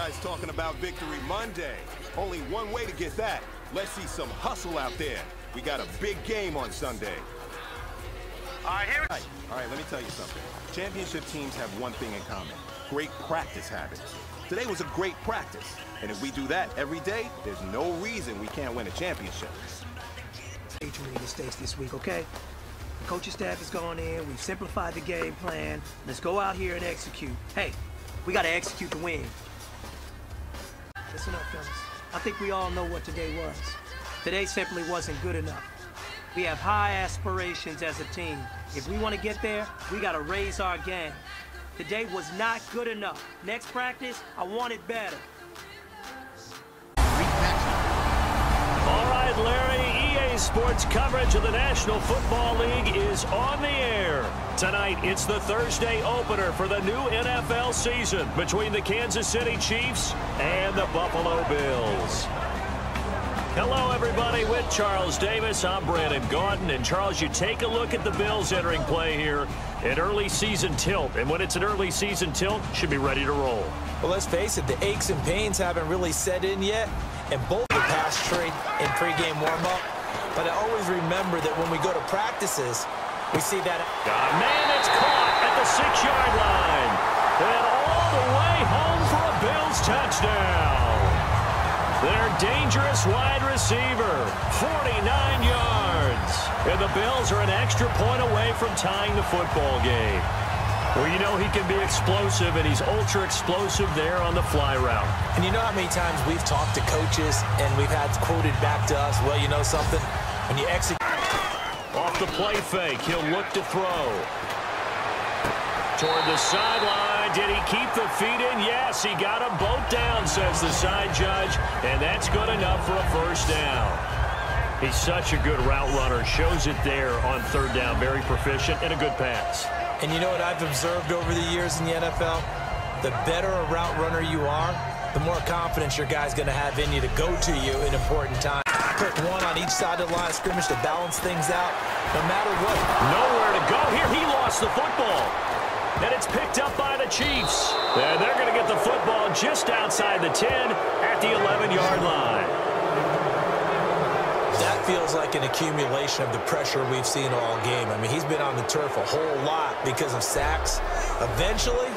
guys talking about Victory Monday. Only one way to get that. Let's see some hustle out there. We got a big game on Sunday. All right, let me tell you something. Championship teams have one thing in common. Great practice habits. Today was a great practice. And if we do that every day, there's no reason we can't win a championship. Too many mistakes this week, okay? The coaching staff has gone in. We've simplified the game plan. Let's go out here and execute. Hey, we got to execute to win. Listen up, fellas. I think we all know what today was. Today simply wasn't good enough. We have high aspirations as a team. If we want to get there, we got to raise our game. Today was not good enough. Next practice, I want it better. All right, Larry, EA Sports coverage of the National Football League is on the air. Tonight, it's the Thursday opener for the new NFL season between the Kansas City Chiefs and the Buffalo Bills. Hello, everybody. With Charles Davis, I'm Brandon Gaudin. And, Charles, you take a look at the Bills entering play here. An early season tilt. And when it's an early season tilt, should be ready to roll. Well, let's face it, the aches and pains haven't really set in yet. And both the pass trade and pregame warm-up. But I always remember that when we go to practices, we see that. Man, it's caught at the 6-yard line. And all the way home for a Bills touchdown. Their dangerous wide receiver, 49 yards. And the Bills are an extra point away from tying the football game. Well, you know he can be explosive, and he's ultra-explosive there on the fly route. And you know how many times we've talked to coaches, and we've had quoted back to us, well, you know something? When you execute. Off the play fake, he'll look to throw. Toward the sideline, did he keep the feet in? Yes, he got them both down, says the side judge, and that's good enough for a first down. He's such a good route runner, shows it there on third down, very proficient and a good pass. And you know what I've observed over the years in the NFL? The better a route runner you are, the more confidence your guy's going to have in you to go to you in important times. Put one on each side of the line of scrimmage to balance things out, no matter what. Nowhere to go here. He lost the football. And it's picked up by the Chiefs. And they're going to get the football just outside the 10 at the 11-yard line. That feels like an accumulation of the pressure we've seen all game. I mean, he's been on the turf a whole lot because of sacks. Eventually,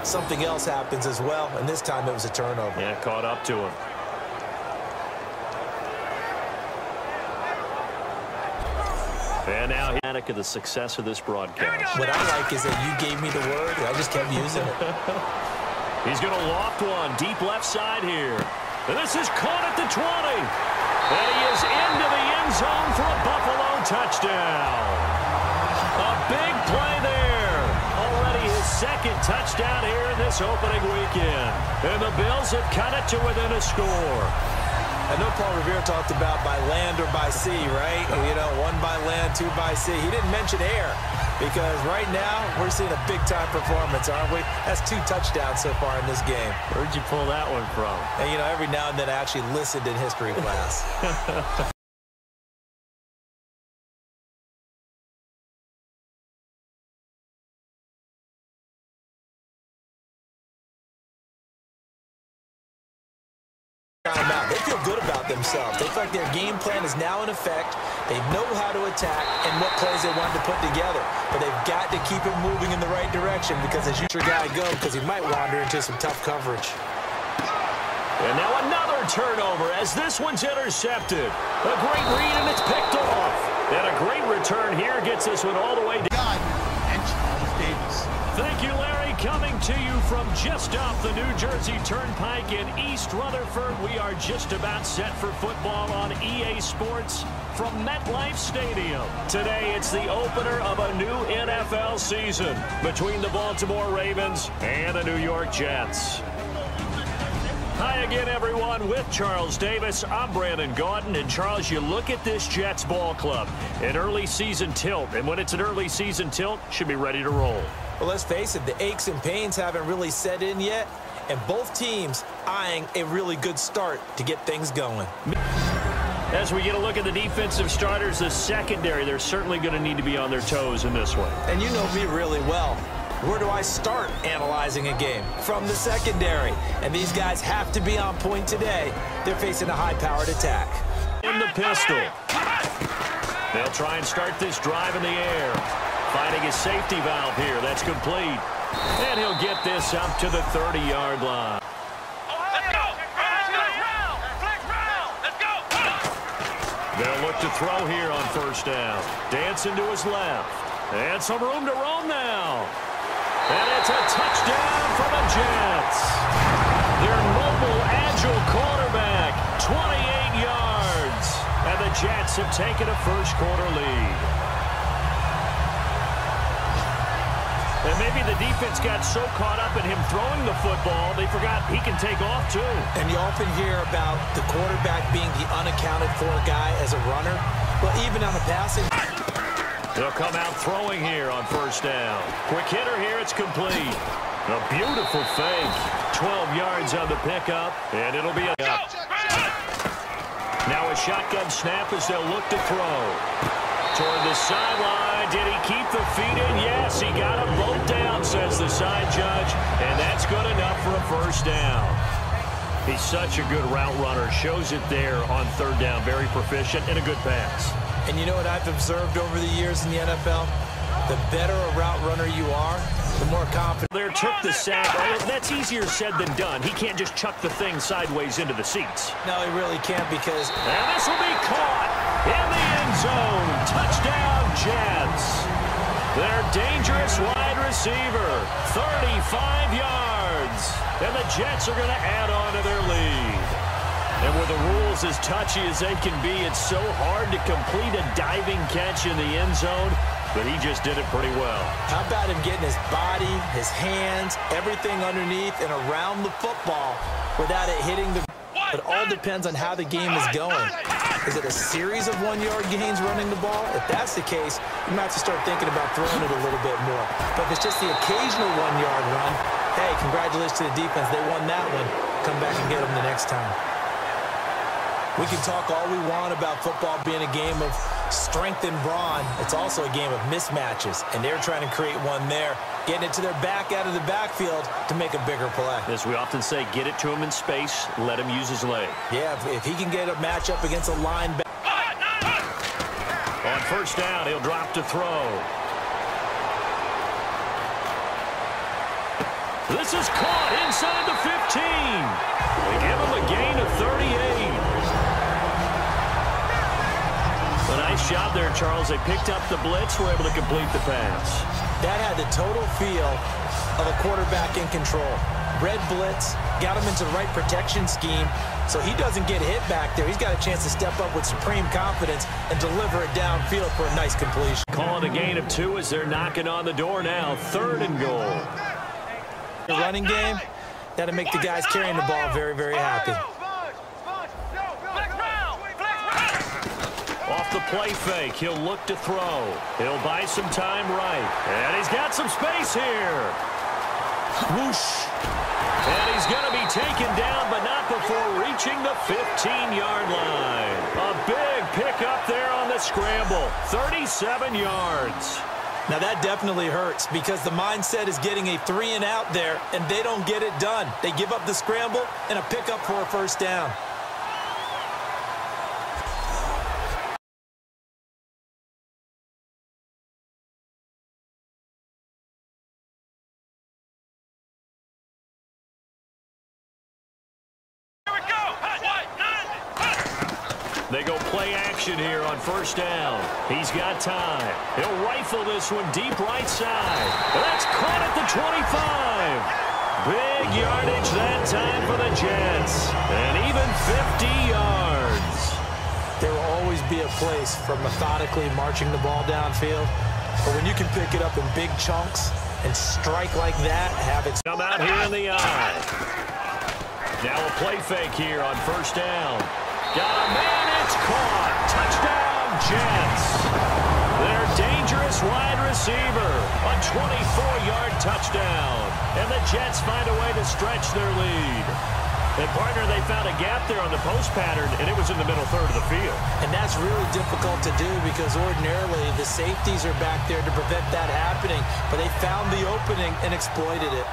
something else happens as well, and this time it was a turnover. Yeah, caught up to him. And now he's panic of the success of this broadcast. What I like is that you gave me the word, and I just kept using it. He's going to loft one deep left side here. And this is caught at the 20. And he is into the end zone for a Buffalo touchdown. A big play there. Already his second touchdown here in this opening weekend. And the Bills have cut it to within a score. I know Paul Revere talked about by land or by sea, right? You know, one by land, two by sea. He didn't mention air because right now we're seeing a big-time performance, aren't we? That's 2 touchdowns so far in this game. Where'd you pull that one from? And, you know, every now and then I actually listened in history class. They feel good about themselves. They feel like their game plan is now in effect. They know how to attack and what plays they want to put together. But they've got to keep it moving in the right direction because as you got to go because he might wander into some tough coverage. And now another turnover as this one's intercepted. A great read and it's picked off. And a great return here gets this one all the way down. And Charles Davis. Thank you, Larry. Coming to you from just off the New Jersey Turnpike in East Rutherford. We are just about set for football on EA Sports from MetLife Stadium. Today, it's the opener of a new NFL season between the Baltimore Ravens and the New York Jets. Hi again, everyone. With Charles Davis, I'm Brandon Gaudin. And, Charles, you look at this Jets ball club, an early season tilt. And when it's an early season tilt, should be ready to roll. Well, let's face it, the aches and pains haven't really set in yet, and both teams eyeing a really good start to get things going. As we get a look at the defensive starters, the secondary, they're certainly going to need to be on their toes in this one. And you know me really well. Where do I start analyzing a game? From the secondary. And these guys have to be on point today. They're facing a high-powered attack. In the pistol. They'll try and start this drive in the air. Finding his safety valve here. That's complete. And he'll get this up to the 30-yard line. They'll look to throw here on first down. Dancing to his left. And some room to roam now. And it's a touchdown for the Jets. Their mobile, agile quarterback, 28 yards. And the Jets have taken a first-quarter lead. And maybe the defense got so caught up in him throwing the football, they forgot he can take off, too. And you often hear about the quarterback being the unaccounted-for guy as a runner. Well, even on the passing... They'll come out throwing here on first down. Quick hitter here, it's complete. A beautiful fake. 12 yards on the pickup, and it'll be a... Now a shotgun snap as they'll look to throw. Toward the sideline. Did he keep the feet in? Yes, he got them both down, says the side judge. And that's good enough for a first down. He's such a good route runner. Shows it there on third down. Very proficient and a good pass. And you know what I've observed over the years in the NFL? The better a route runner you are, the more confident. There took the sack. That's easier said than done. He can't just chuck the thing sideways into the seats. No, he really can't because... And this will be caught in the end zone. Touchdown, Jets. Their dangerous wide receiver, 35 yards. And the Jets are going to add on to their lead. And with the rules as touchy as they can be, it's so hard to complete a diving catch in the end zone, but he just did it pretty well. How about him getting his body, his hands, everything underneath and around the football without it hitting the... It all depends on how the game is going. Is it a series of one-yard gains running the ball? If that's the case, you might have to start thinking about throwing it a little bit more. But if it's just the occasional one-yard run, hey, congratulations to the defense. They won that one. Come back and get them the next time. We can talk all we want about football being a game of strength and brawn. It's also a game of mismatches, and they're trying to create one there, getting it to their back out of the backfield to make a bigger play. As we often say, get it to him in space, let him use his leg. Yeah, if he can get a matchup against a linebacker. On first down, he'll drop to throw. This is caught inside the 15. They give him a gain of 38. A nice job there, Charles. They picked up the blitz, were able to complete the pass. That had the total feel of a quarterback in control. Red blitz, got him into the right protection scheme, so he doesn't get hit back there. He's got a chance to step up with supreme confidence and deliver it downfield for a nice completion. Calling a gain of 2 as they're knocking on the door now. 3rd and goal. The running game, that'll make the guys carrying the ball very, very happy. Off the play fake, he'll look to throw. He'll buy some time right. And he's got some space here. Whoosh. And he's going to be taken down, but not before reaching the 15-yard line. A big pickup there on the scramble. 37 yards. Now that definitely hurts because the mindset is getting a 3-and-out there, and they don't get it done. They give up the scramble and a pickup for a first down. They go play action here on first down. He's got time. He'll rifle this one deep right side. That's caught at the 25. Big yardage that time for the Jets. And even 50 yards. There will always be a place for methodically marching the ball downfield. But when you can pick it up in big chunks and strike like that, have it come out here in the eye. Now a play fake here on first down. Got a man, it's caught. Touchdown, Jets. Their dangerous wide receiver, a 24-yard touchdown. And the Jets find a way to stretch their lead. And, partner, they found a gap there on the post pattern, and it was in the middle third of the field. And that's really difficult to do because ordinarily the safeties are back there to prevent that happening, but they found the opening and exploited it.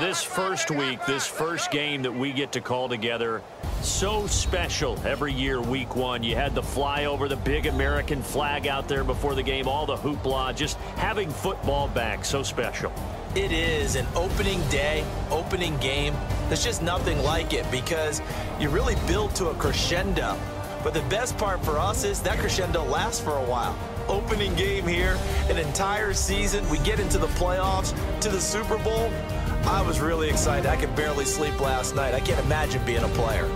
This first week, this first game that we get to call together, so special every year, week one. You had the flyover, the big American flag out there before the game, all the hoopla, just having football back, so special. It is an opening day, opening game. There's just nothing like it because you really build to a crescendo. But the best part for us is that crescendo lasts for a while. Opening game here, an entire season. We get into the playoffs, to the Super Bowl. I was really excited. I could barely sleep last night. I can't imagine being a player.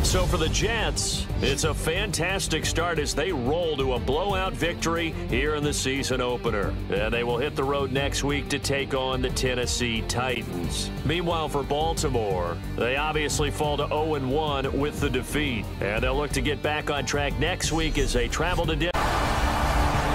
So for the Jets, it's a fantastic start as they roll to a blowout victory here in the season opener. And they will hit the road next week to take on the Tennessee Titans. Meanwhile, for Baltimore, they obviously fall to 0-1 with the defeat. And they'll look to get back on track next week as they travel to Denver.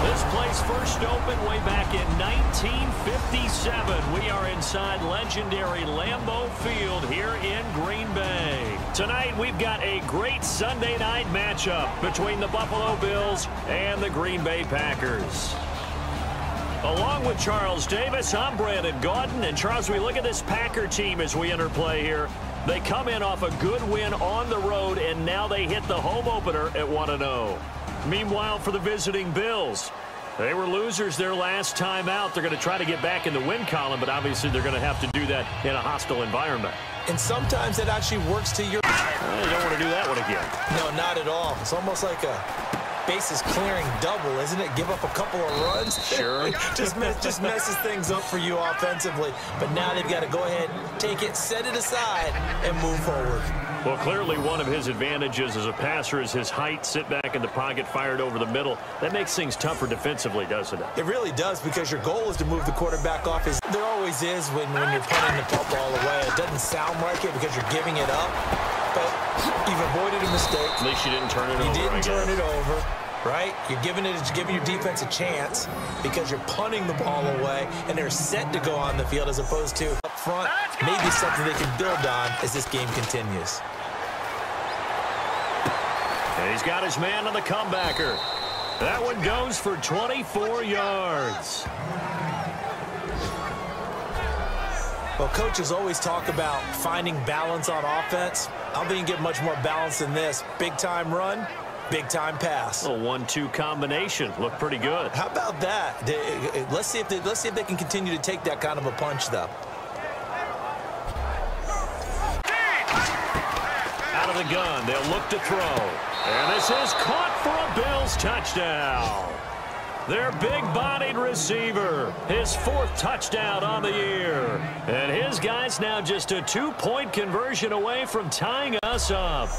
This place first opened way back in 1957. We are inside legendary Lambeau Field here in Green Bay. Tonight, we've got a great Sunday night matchup between the Buffalo Bills and the Green Bay Packers. Along with Charles Davis, I'm Brandon Gaudin. And, Charles, we look at this Packer team as we enter play here. They come in off a good win on the road, and now they hit the home opener at 1-0. Meanwhile, for the visiting Bills, they were losers their last time out. They're going to try to get back in the win column, but obviously they're going to have to do that in a hostile environment. And sometimes it actually works to your... You don't want to do that one again. No, not at all. It's almost like a bases clearing double, isn't it? Give up a couple of runs. Sure. just messes things up for you offensively. But now they've got to go ahead, take it, set it aside, and move forward. Well, clearly one of his advantages as a passer is his height, sit back in the pocket, fired over the middle. That makes things tougher defensively, doesn't it? It really does, because your goal is to move the quarterback off his... There always is when you're punting the football away. It doesn't sound like it because you're giving it up, but you've avoided a mistake. At least you didn't turn it over. You didn't turn it over, right? You're giving your defense a chance because you're punting the ball away, and they're set to go on the field as opposed to up front. Maybe something they can build on as this game continues. And he's got his man on the comebacker. That one goes for 24 yards. Well, coaches always talk about finding balance on offense. I don't think you can get much more balance than this. Big-time run, big-time pass. A 1-2 combination. Looked pretty good. How about that? Let's see if they can continue to take that kind of a punch, though. Out of the gun, they'll look to throw. And this is caught for a Bills touchdown. Their big-bodied receiver, his 4th touchdown on the year. And his guy's now just a 2-point conversion away from tying us up.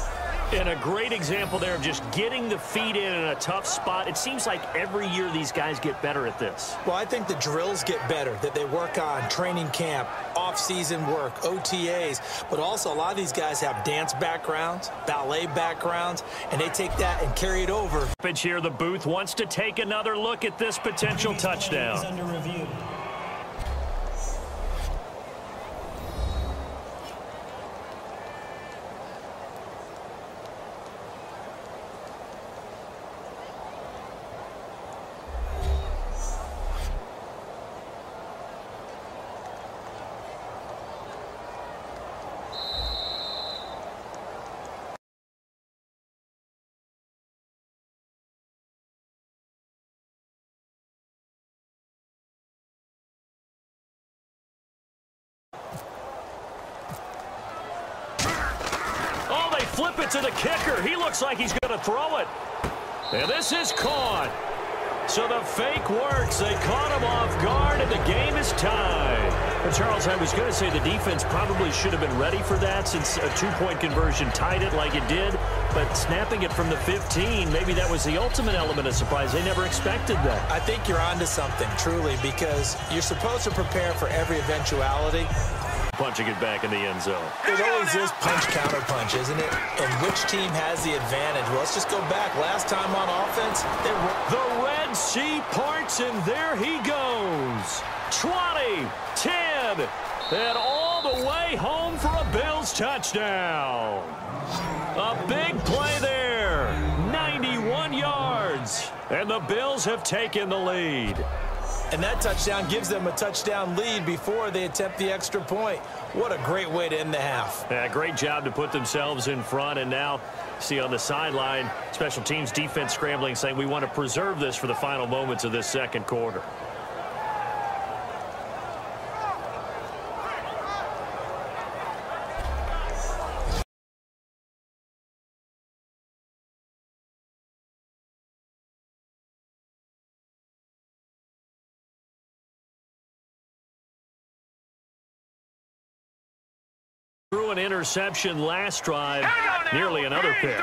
And a great example there of just getting the feet in a tough spot. It seems like every year these guys get better at this. Well, I think the drills get better, that they work on training camp, off-season work, OTAs. But also, a lot of these guys have dance backgrounds, ballet backgrounds, and they take that and carry it over. Pitch here, the booth wants to take another look at this potential touchdown. Under review. Flip it to the kicker. He looks like he's going to throw it. And this is caught. So the fake works. They caught him off guard, and the game is tied. Well, Charles, I was going to say the defense probably should have been ready for that since a 2-point conversion tied it like it did. But snapping it from the 15, maybe that was the ultimate element of surprise. They never expected that. I think you're onto something, truly, because you're supposed to prepare for every eventuality. punching it back in the end zone. There's always this punch-counter-punch, isn't it? And which team has the advantage? Well, let's just go back. Last time on offense, the Red Sea parts, and there he goes. 20, 10, and all the way home for a Bills touchdown. A big play there. 91 yards. And the Bills have taken the lead. And that touchdown gives them a touchdown lead before they attempt the extra point. What a great way to end the half. Yeah, great job to put themselves in front. And now, see on the sideline, special teams defense scrambling, saying we want to preserve this for the final moments of this second quarter. Threw an interception last drive, nearly another pick.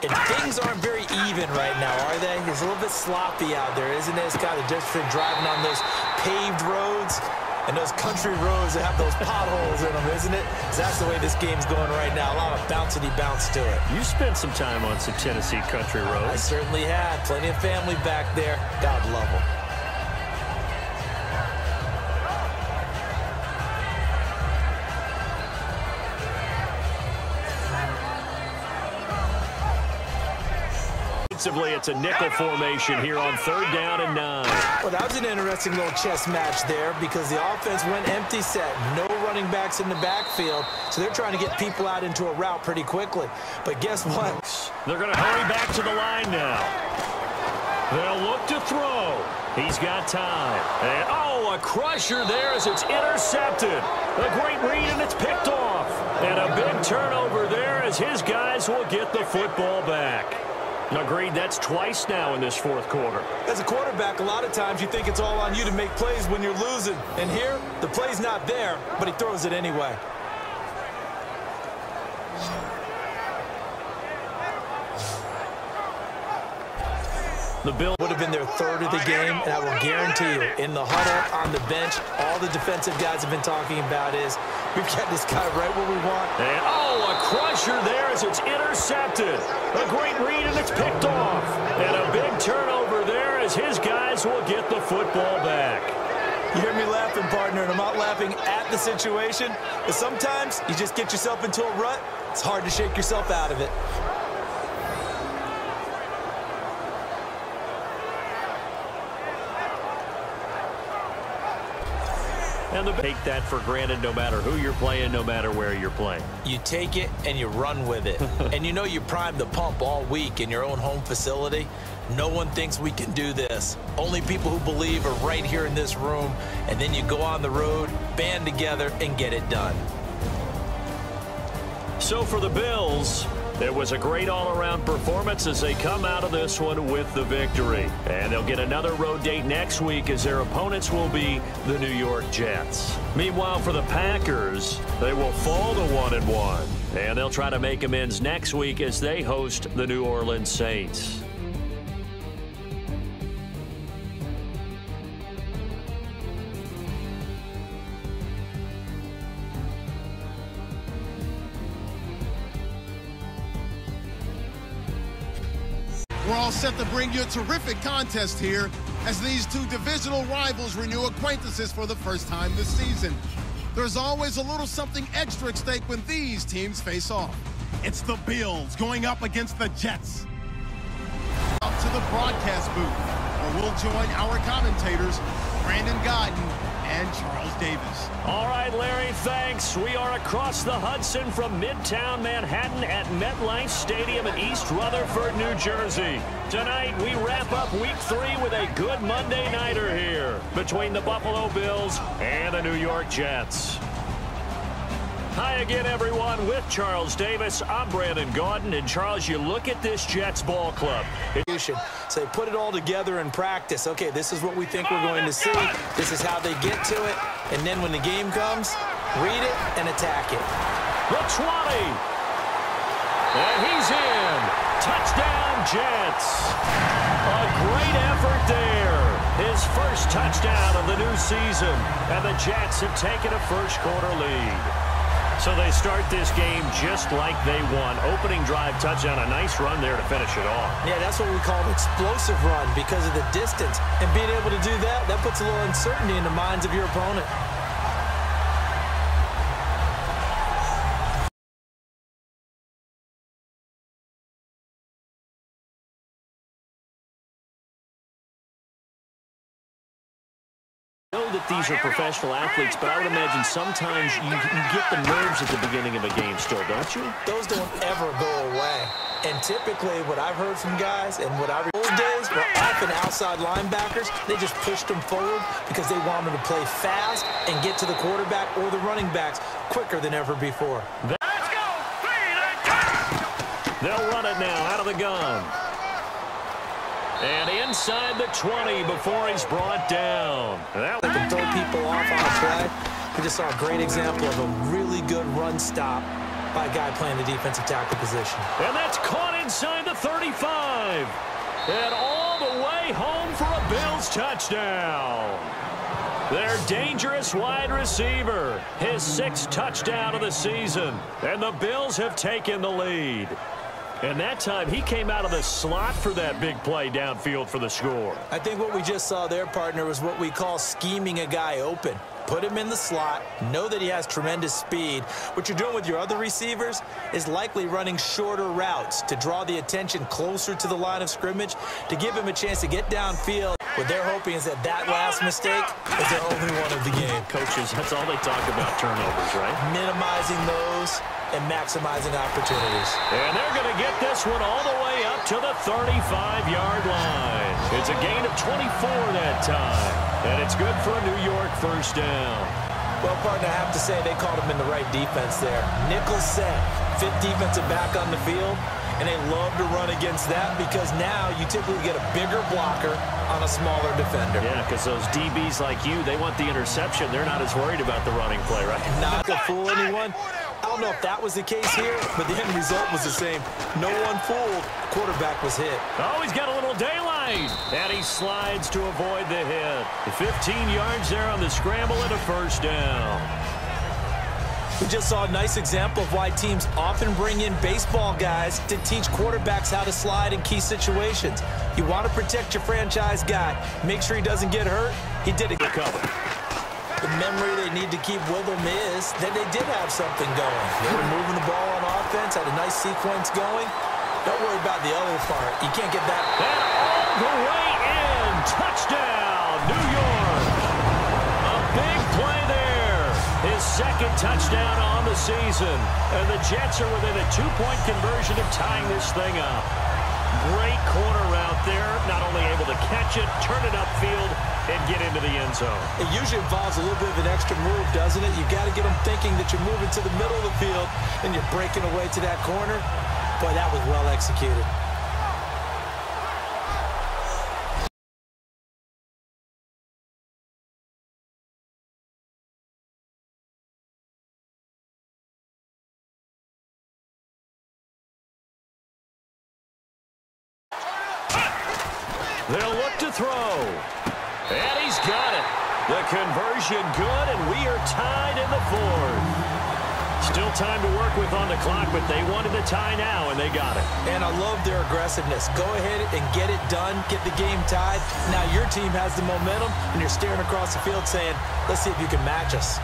And things aren't very even right now, are they? It's a little bit sloppy out there, isn't it? It's got a difference between driving on those paved roads and those country roads that have those potholes in them, isn't it? That's the way this game's going right now. A lot of bouncy bounce to it. You spent some time on some Tennessee country roads. I certainly had. Plenty of family back there. God love them. It's a nickel formation here on 3rd down and 9. Well, that was an interesting little chess match there because the offense went empty set. No running backs in the backfield, so they're trying to get people out into a route pretty quickly. But guess what? They're going to hurry back to the line now. They'll look to throw. He's got time. And, oh, a crusher there as it's intercepted. A great read, and it's picked off. And a big turnover there as his guys will get the football back. Agreed, that's twice now in this 4th quarter. As a quarterback, a lot of times you think it's all on you to make plays when you're losing. And here, the play's not there, but he throws it anyway. The Bills would have been their 3rd of the game, and I will guarantee you, in the huddle, on the bench, all the defensive guys have been talking about is, we've got this guy right where we want. And, oh, a crusher there as it's intercepted. A great read, and it's picked off. And a big turnover there as his guys will get the football back. You hear me laughing, partner, and I'm not laughing at the situation, but sometimes you just get yourself into a rut. It's hard to shake yourself out of it. And take that for granted no matter who you're playing, no matter where you're playing. You take it and you run with it. And you know you primed the pump all week in your own home facility. No one thinks we can do this. Only people who believe are right here in this room. And then you go on the road, band together, and get it done. So for the Bills, it was a great all-around performance as they come out of this one with the victory. And they'll get another road date next week as their opponents will be the New York Jets. Meanwhile, for the Packers, they will fall to 1-1. And they'll try to make amends next week as they host the New Orleans Saints. We're all set to bring you a terrific contest here as these two divisional rivals renew acquaintances for the first time this season. There's always a little something extra at stake when these teams face off. It's the Bills going up against the Jets. Up to the broadcast booth, where we'll join our commentators, Brandon Godden and Charles Davis. All right, Larry, thanks. We are across the Hudson from Midtown Manhattan at MetLife Stadium in East Rutherford, New Jersey. Tonight, we wrap up Week 3 with a good Monday nighter here between the Buffalo Bills and the New York Jets. Hi again, everyone, with Charles Davis. I'm Brandon Gaudin, and Charles, you look at this Jets ball club. So they put it all together in practice. Okay, this is what we think we're going to see. This is how they get to it. And then when the game comes, read it and attack it. The 20. And he's in. Touchdown, Jets. A great effort there. His first touchdown of the new season, and the Jets have taken a first-quarter lead. So they start this game just like they won. Opening drive touchdown, a nice run there to finish it off. Yeah, that's what we call an explosive run because of the distance. And being able to do that, that puts a little uncertainty in the minds of your opponent. That these are professional athletes, but I would imagine sometimes you get the nerves at the beginning of a game still, don't you? Those don't ever go away. And typically what I've heard from guys and what I old days were often outside linebackers, they just pushed them forward because they wanted to play fast and get to the quarterback or the running backs quicker than ever before. Let's go! They'll run it now out of the gun. And inside the 20 before he's brought down. They can throw people off on a play. We just saw a great example of a really good run stop by a guy playing the defensive tackle position. And that's caught inside the 35. And all the way home for a Bills touchdown. Their dangerous wide receiver, his 6th touchdown of the season. And the Bills have taken the lead. And that time, he came out of the slot for that big play downfield for the score. I think what we just saw there, partner, was what we call scheming a guy open. Put him in the slot, know that he has tremendous speed. What you're doing with your other receivers is likely running shorter routes to draw the attention closer to the line of scrimmage to give him a chance to get downfield. What they're hoping is that that last mistake is their only one of the game. Coaches, that's all they talk about, turnovers, right? Minimizing those and maximizing opportunities. And they're going to get this one all the way up to the 35-yard line. It's a gain of 24 that time. And it's good for a New York first down. Well, partner, I have to say they called him in the right defense there. Nickel set, 5th defensive back on the field, and they love to run against that because now you typically get a bigger blocker on a smaller defender. Yeah, because those DBs like you, they want the interception. They're not as worried about the running play, right? Not to fool anyone. I don't know if that was the case here, but the end result was the same. No one fooled. Quarterback was hit. Oh, he's got a little daylight. And he slides to avoid the hit. 15 yards there on the scramble and a first down. We just saw a nice example of why teams often bring in baseball guys to teach quarterbacks how to slide in key situations. You want to protect your franchise guy. Make sure he doesn't get hurt. He did it. Cover. The memory they need to keep with them is that they did have something going. They were moving the ball on offense, had a nice sequence going. Don't worry about the other part. You can't get that. And all the way in. Touchdown, New York. A big play there. His 2nd touchdown on the season. And the Jets are within a 2-point conversion of tying this thing up. Great corner route there. Not only able to catch it, turn it upfield, and get into the end zone. It usually involves a little bit of an extra move, doesn't it? You've got to get them thinking that you're moving to the middle of the field and you're breaking away to that corner. Boy, that was well executed. They'll look to throw. And he's got it. The conversion good, and we are tied in the 4th. Still time to work with on the clock, but they wanted the tie now, and they got it. And I love their aggressiveness. Go ahead and get it done. Get the game tied. Now your team has the momentum, and you're staring across the field saying, let's see if you can match us.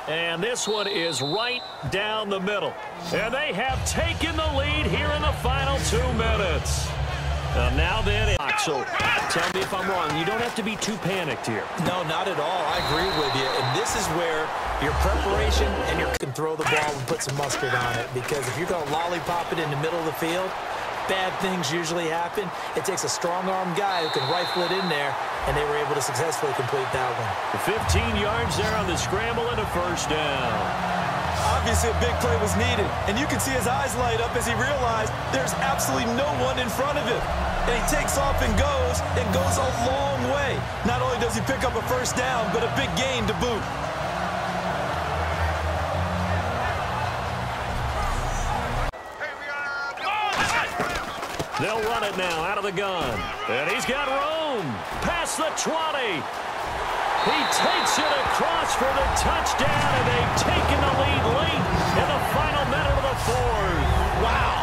And this one is right down the middle. And they have taken the lead here in the final 2 minutes. Now then, so tell me if I'm wrong. You don't have to be too panicked here. No, not at all. I agree with you. And this is where your preparation and you can throw the ball and put some mustard on it. Because if you're going to lollipop it in the middle of the field, bad things usually happen. It takes a strong-arm guy who can rifle it in there, and they were able to successfully complete that one. 15 yards there on the scramble and a first down. Obviously, a big play was needed, and you can see his eyes light up as he realized there's absolutely no one in front of him. And he takes off and goes a long way. Not only does he pick up a first down, but a big gain to boot. They'll run it now out of the gun. And he's got room. Past the 20. He takes it across for the touchdown, and they've taken the lead late in the final minute of the fourth. Wow.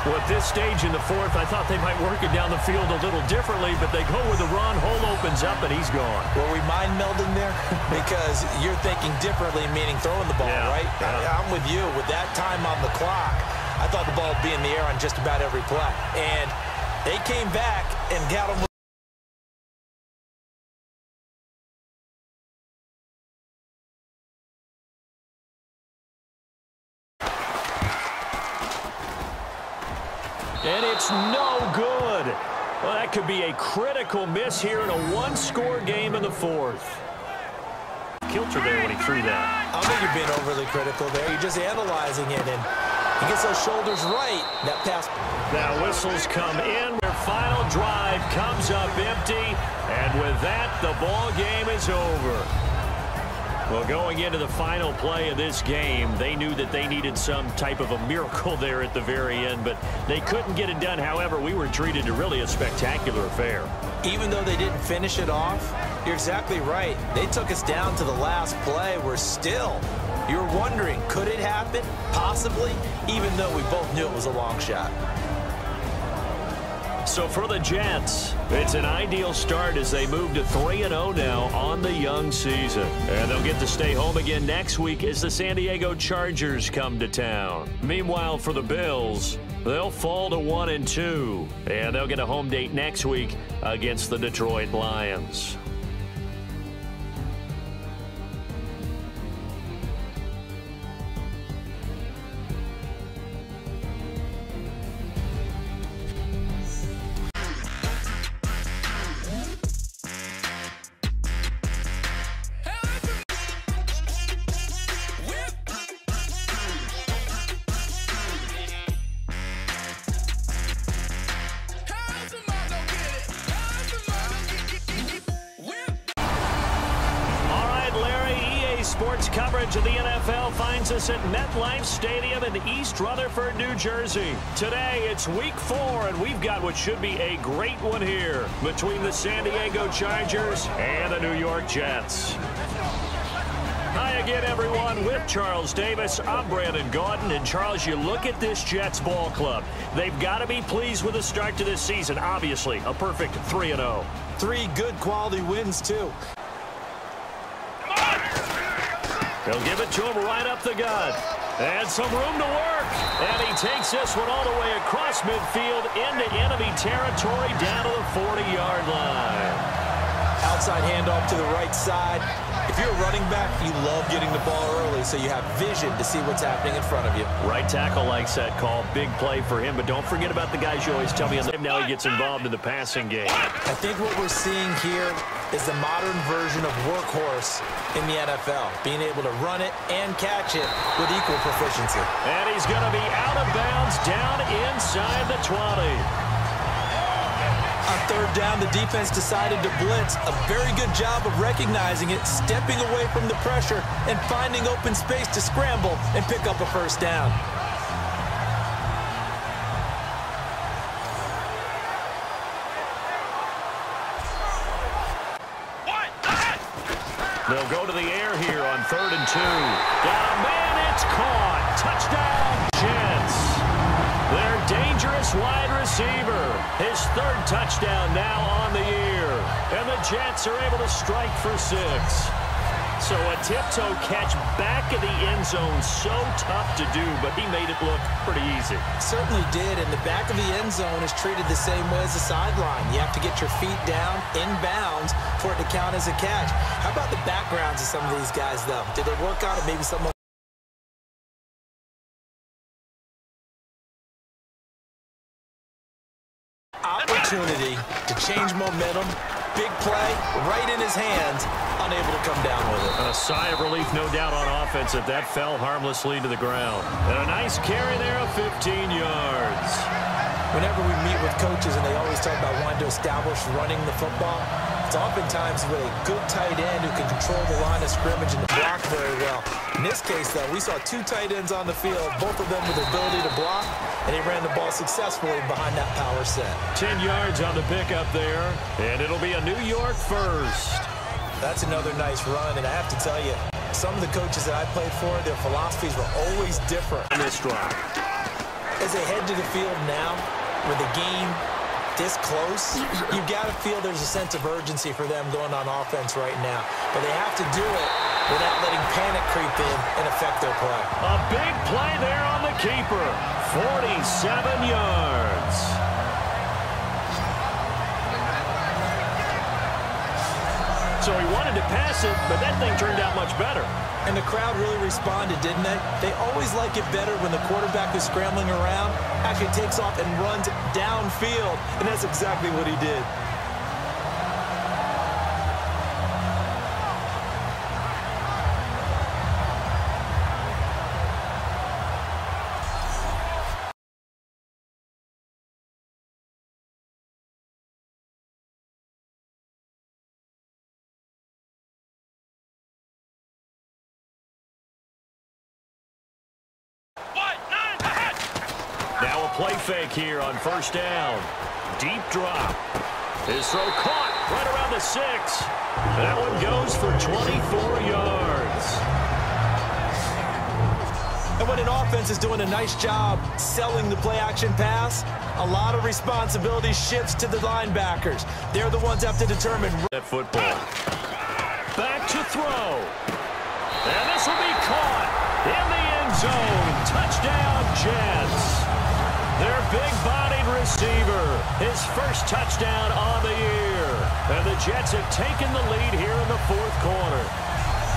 Well, at this stage in the fourth, I thought they might work it down the field a little differently, but they go with the run. Hole opens up, and he's gone. Were we mind melding there? Because you're thinking differently, meaning throwing the ball, right? Yeah. I'm with you. With that time on the clock, I thought the ball would be in the air on just about every play. And they came back and got him. And it's no good. Well, that could be a critical miss here in a one-score game in the fourth. Kilter there when he threw that. I don't think you're being overly critical there. You're just analyzing it, and he gets those shoulders right. That pass. Now whistles come in. Their final drive comes up empty. And with that, the ball game is over. Well, going into the final play of this game, they knew that they needed some type of a miracle there at the very end, but they couldn't get it done. However, we were treated to really a spectacular affair. Even though they didn't finish it off, you're exactly right. They took us down to the last play. We're still, you're wondering, could it happen? Possibly, even though we both knew it was a long shot. So for the Jets, it's an ideal start as they move to 3-0 now on the young season. And they'll get to stay home again next week as the San Diego Chargers come to town. Meanwhile, for the Bills, they'll fall to 1-2. And they'll get a home date next week against the Detroit Lions. Sports coverage of the NFL finds us at MetLife Stadium in East Rutherford, New Jersey. Today, it's Week 4, and we've got what should be a great one here between the San Diego Chargers and the New York Jets. Hi again, everyone. With Charles Davis, I'm Brandon Gaudin. And, Charles, you look at this Jets ball club. They've got to be pleased with the start to this season. Obviously, a perfect 3-0. 3 good quality wins, too. They'll give it to him right up the gut. And some room to work. And he takes this one all the way across midfield into enemy territory down to the 40-yard line. Outside handoff to the right side. If you're a running back, you love getting the ball early so you have vision to see what's happening in front of you. Right tackle likes that call. Big play for him. But don't forget about the guys you always tell me. Now he gets involved in the passing game. I think what we're seeing here is the modern version of workhorse in the NFL, being able to run it and catch it with equal proficiency. And he's going to be out of bounds down inside the 20. On third down, the defense decided to blitz. A very good job of recognizing it, stepping away from the pressure, and finding open space to scramble and pick up a first down. They'll go to the air here on 3rd and 2. Got a man, it's caught. Touchdown, Jets. Their dangerous wide receiver. His 3rd touchdown now on the year. And the Jets are able to strike for 6. So a tiptoe catch back in the end zone, so tough to do, but he made it look pretty easy. Certainly did, and the back of the end zone is treated the same way as the sideline. You have to get your feet down, inbounds, for it to count as a catch. How about the backgrounds of some of these guys, though? Did they work on it? Maybe someone... Opportunity to change momentum big play right in his hands, unable to come down with it. A sigh of relief, no doubt, on offense if that fell harmlessly to the ground. And a nice carry there of 15 yards. Whenever we meet with coaches and they always talk about wanting to establish running the football, it's oftentimes with a good tight end who can control the line of scrimmage and block very well. In this case, though, we saw two tight ends on the field, both of them with the ability to block, and he ran the ball successfully behind that power set. 10 yards on the pickup there, and it'll be a New York first. That's another nice run, and I have to tell you, some of the coaches that I played for, their philosophies were always different. On this drive. As they head to the field now, with the game this close, you got to feel there's a sense of urgency for them going on offense right now. But they have to do it without letting panic creep in and affect their play. A big play there on the keeper. 47 yards. So he wanted to pass it, but that thing turned out much better. And the crowd really responded, didn't they? They always like it better when the quarterback is scrambling around, actually takes off and runs downfield, and that's exactly what he did. Now a play fake here on first down. Deep drop. His throw caught right around the 6. That one goes for 24 yards. And when an offense is doing a nice job selling the play-action pass, a lot of responsibility shifts to the linebackers. They're the ones that have to determine that football. Back to throw. And this will be caught in the end zone. Touchdown, Jets. Their big-bodied receiver, his first touchdown on the year. And the Jets have taken the lead here in the fourth quarter.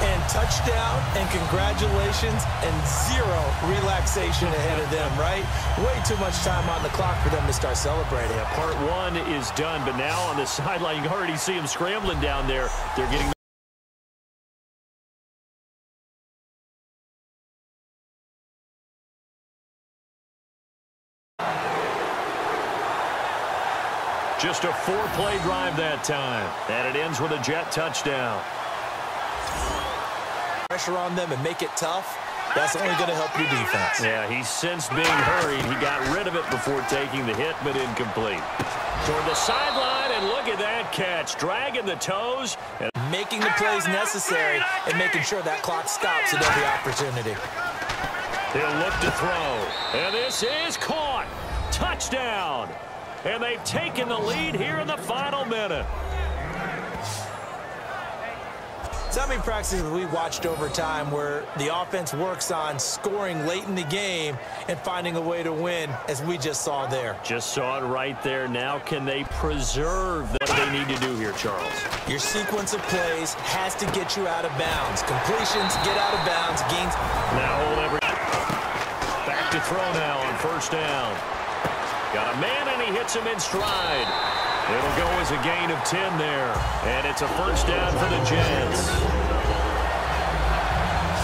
And touchdown, and congratulations, and zero relaxation ahead of them, right? Way too much time on the clock for them to start celebrating. Yeah, part one is done, but now on the sideline, you can already see them scrambling down there. They're getting... Just a 4-play drive that time, and it ends with a Jet touchdown. Pressure on them and make it tough. That's only going to help your defense. Yeah, he sensed being hurried. He got rid of it before taking the hit, but incomplete. Toward the sideline, and look at that catch. Dragging the toes. And making the plays necessary and making sure that clock stops at every opportunity. He'll look to throw. And this is caught. Touchdown. And they've taken the lead here in the final minute. So many practices we watched over time where the offense works on scoring late in the game and finding a way to win, as we just saw there. Just saw it right there. Now can they preserve what they need to do here, Charles? Your sequence of plays has to get you out of bounds. Completions, get out of bounds, gains. Now hold every... Back to throw now on first down. Got a man, and he hits him in stride. It'll go as a gain of 10 there. And it's a first down for the Jets.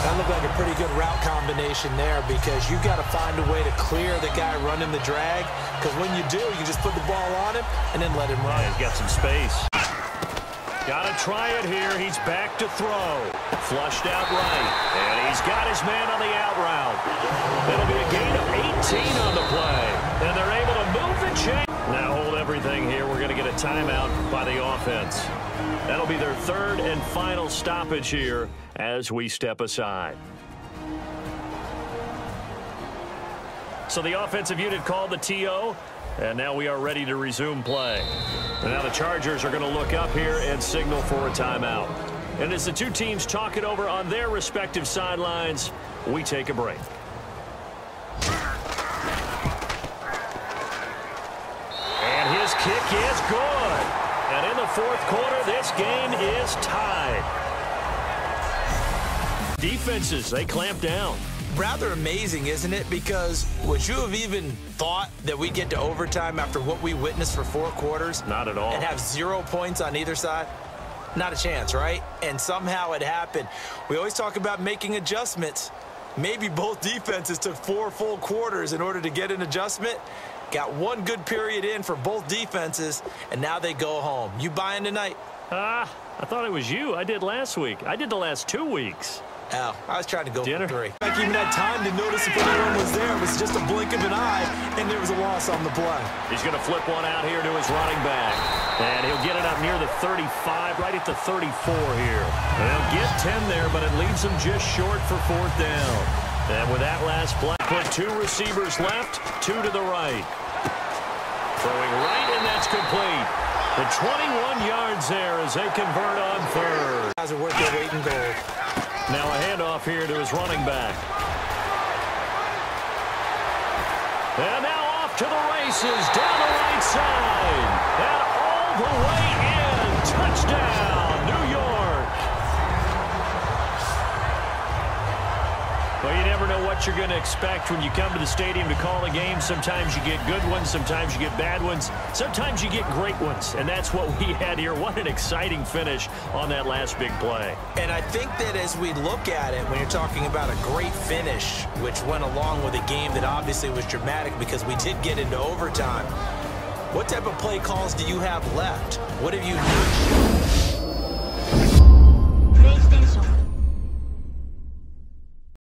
That looked like a pretty good route combination there, because you've got to find a way to clear the guy running the drag. Because when you do, you just put the ball on him and then let him run. Yeah, he's got some space. Got to try it here. He's back to throw. Flushed out right. And he's got his man on the out route. It'll be a gain of 18 on the play. And they're able to move the chain. Now hold everything here. We're going to get a timeout by the offense. That'll be their third and final stoppage here as we step aside. So the offensive unit called the TO. And now we are ready to resume play. And now the Chargers are going to look up here and signal for a timeout. And as the two teams talk it over on their respective sidelines, we take a break. And his kick is good. And in the fourth quarter, this game is tied. Defenses, they clamp down. rather amazing, isn't it? Because would you have even thought that we'd get to overtime after what we witnessed for 4 quarters? Not at all. And have 0 points on either side? Not a chance, right? And somehow it happened. We always talk about making adjustments. Maybe both defenses took 4 full quarters in order to get an adjustment. Got 1 good period in for both defenses, and now they go home. You buying tonight? I thought it was you. I did last week. I did the last 2 weeks. Oh, I was trying to go Dinner? for 3. I even had time to notice if anyone was there. It was just a blink of an eye, and there was a loss on the play. He's going to flip one out here to his running back. And he'll get it up near the 35, right at the 34 here. They'll get 10 there, but it leaves him just short for 4th down. And with that last play, put 2 receivers left, 2 to the right. Throwing right, and that's complete. The 21 yards there as they convert on 3rd. Guys are worth their weight in gold. Now a handoff here to his running back. And now off to the races, down the right side. And all the way in. Touchdown, New York. Well, you never know what you're going to expect when you come to the stadium to call a game. Sometimes you get good ones. Sometimes you get bad ones. Sometimes you get great ones. And that's what we had here. What an exciting finish on that last big play. And I think that as we look at it, when you're talking about a great finish, which went along with a game that obviously was dramatic because we did get into overtime, what type of play calls do you have left? What have you not shown?